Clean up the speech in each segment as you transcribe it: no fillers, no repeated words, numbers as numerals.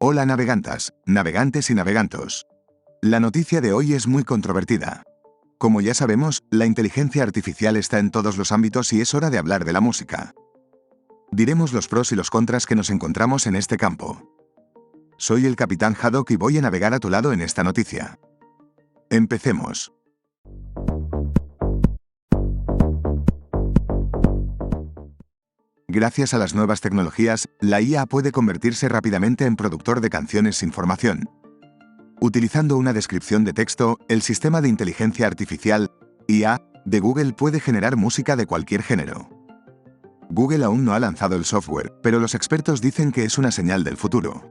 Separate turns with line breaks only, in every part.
Hola navegantas, navegantes y navegantos. La noticia de hoy es muy controvertida. Como ya sabemos, la inteligencia artificial está en todos los ámbitos y es hora de hablar de la música. Diremos los pros y los contras que nos encontramos en este campo. Soy el Capitán Haddock y voy a navegar a tu lado en esta noticia. Empecemos. Gracias a las nuevas tecnologías, la IA puede convertirse rápidamente en productor de canciones sin formación. Utilizando una descripción de texto, el sistema de inteligencia artificial, IA, de Google puede generar música de cualquier género. Google aún no ha lanzado el software, pero los expertos dicen que es una señal del futuro.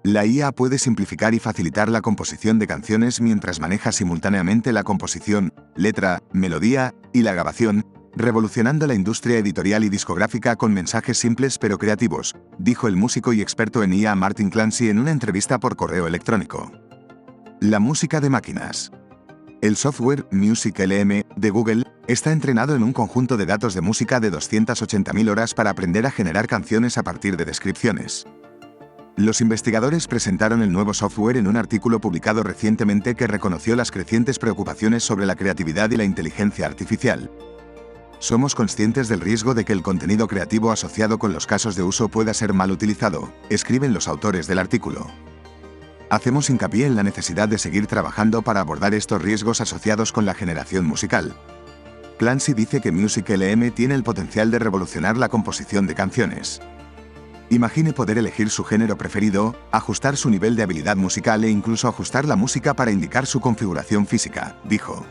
La IA puede simplificar y facilitar la composición de canciones mientras maneja simultáneamente la composición, letra, melodía y la grabación, revolucionando la industria editorial y discográfica con mensajes simples pero creativos, dijo el músico y experto en IA Martin Clancy en una entrevista por correo electrónico. La música de máquinas. El software MusicLM de Google está entrenado en un conjunto de datos de música de 280.000 horas para aprender a generar canciones a partir de descripciones. Los investigadores presentaron el nuevo software en un artículo publicado recientemente que reconoció las crecientes preocupaciones sobre la creatividad y la inteligencia artificial. Somos conscientes del riesgo de que el contenido creativo asociado con los casos de uso pueda ser mal utilizado, escriben los autores del artículo. Hacemos hincapié en la necesidad de seguir trabajando para abordar estos riesgos asociados con la generación musical. Clancy dice que MusicLM tiene el potencial de revolucionar la composición de canciones. Imagine poder elegir su género preferido, ajustar su nivel de habilidad musical e incluso ajustar la música para indicar su configuración física, dijo.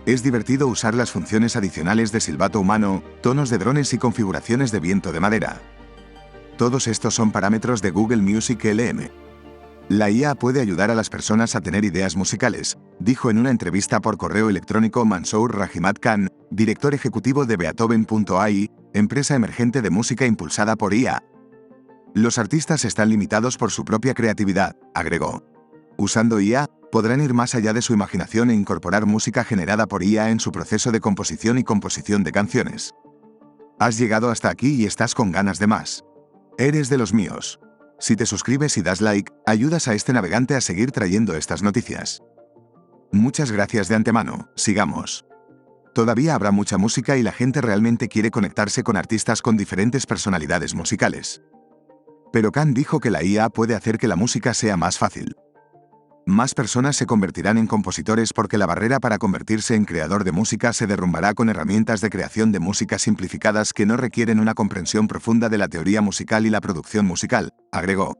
Es divertido usar las funciones adicionales de silbato humano, tonos de drones y configuraciones de viento de madera. Todos estos son parámetros de Google MusicLM. La IA puede ayudar a las personas a tener ideas musicales, dijo en una entrevista por correo electrónico Mansour Rahimat Khan, director ejecutivo de Beethoven.ai, empresa emergente de música impulsada por IA. Los artistas están limitados por su propia creatividad, agregó. Usando IA, podrán ir más allá de su imaginación e incorporar música generada por IA en su proceso de composición y composición de canciones. Has llegado hasta aquí y estás con ganas de más. Eres de los míos. Si te suscribes y das like, ayudas a este navegante a seguir trayendo estas noticias. Muchas gracias de antemano, sigamos. Todavía habrá mucha música y la gente realmente quiere conectarse con artistas con diferentes personalidades musicales. Pero Khan dijo que la IA puede hacer que la música sea más fácil. Más personas se convertirán en compositores porque la barrera para convertirse en creador de música se derrumbará con herramientas de creación de música simplificadas que no requieren una comprensión profunda de la teoría musical y la producción musical, agregó.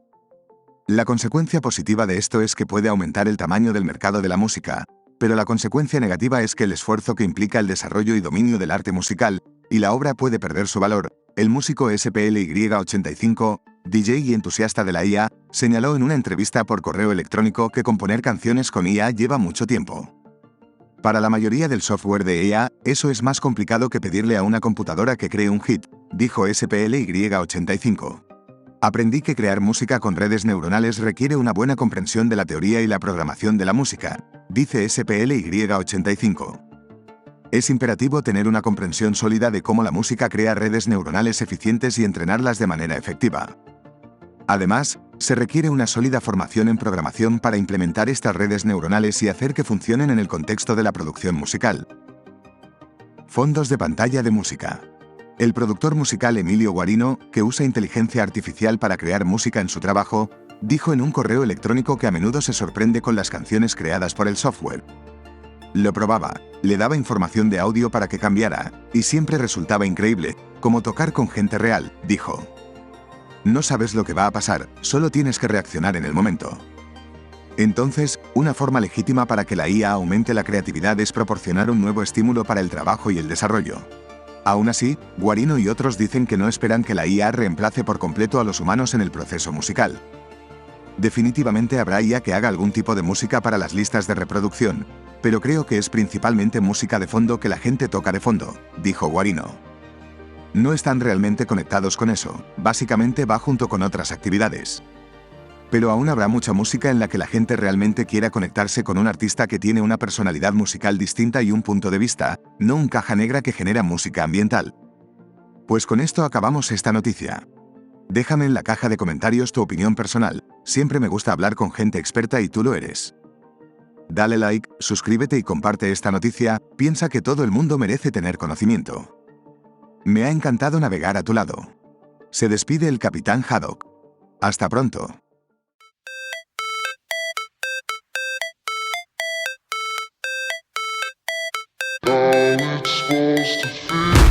La consecuencia positiva de esto es que puede aumentar el tamaño del mercado de la música, pero la consecuencia negativa es que el esfuerzo que implica el desarrollo y dominio del arte musical, y la obra puede perder su valor. El músico SPLY85, DJ y entusiasta de la IA, señaló en una entrevista por correo electrónico que componer canciones con IA lleva mucho tiempo. Para la mayoría del software de IA, eso es más complicado que pedirle a una computadora que cree un hit, dijo SPLY85. Aprendí que crear música con redes neuronales requiere una buena comprensión de la teoría y la programación de la música, dice SPLY85. Es imperativo tener una comprensión sólida de cómo la música crea redes neuronales eficientes y entrenarlas de manera efectiva. Además, se requiere una sólida formación en programación para implementar estas redes neuronales y hacer que funcionen en el contexto de la producción musical. Fondos de pantalla de música. El productor musical Emilio Guarino, que usa inteligencia artificial para crear música en su trabajo, dijo en un correo electrónico que a menudo se sorprende con las canciones creadas por el software. Lo probaba, le daba información de audio para que cambiara, y siempre resultaba increíble, como tocar con gente real, dijo. No sabes lo que va a pasar, solo tienes que reaccionar en el momento. Entonces, una forma legítima para que la IA aumente la creatividad es proporcionar un nuevo estímulo para el trabajo y el desarrollo. Aún así, Guarino y otros dicen que no esperan que la IA reemplace por completo a los humanos en el proceso musical. Definitivamente habrá IA que haga algún tipo de música para las listas de reproducción, pero creo que es principalmente música de fondo que la gente toca de fondo, dijo Guarino. No están realmente conectados con eso, básicamente va junto con otras actividades. Pero aún habrá mucha música en la que la gente realmente quiera conectarse con un artista que tiene una personalidad musical distinta y un punto de vista, no un caja negra que genera música ambiental. Pues con esto acabamos esta noticia. Déjame en la caja de comentarios tu opinión personal. Siempre me gusta hablar con gente experta y tú lo eres. Dale like, suscríbete y comparte esta noticia. Piensa que todo el mundo merece tener conocimiento. Me ha encantado navegar a tu lado. Se despide el Capitán Haddock. Hasta pronto.
How it's supposed to feel.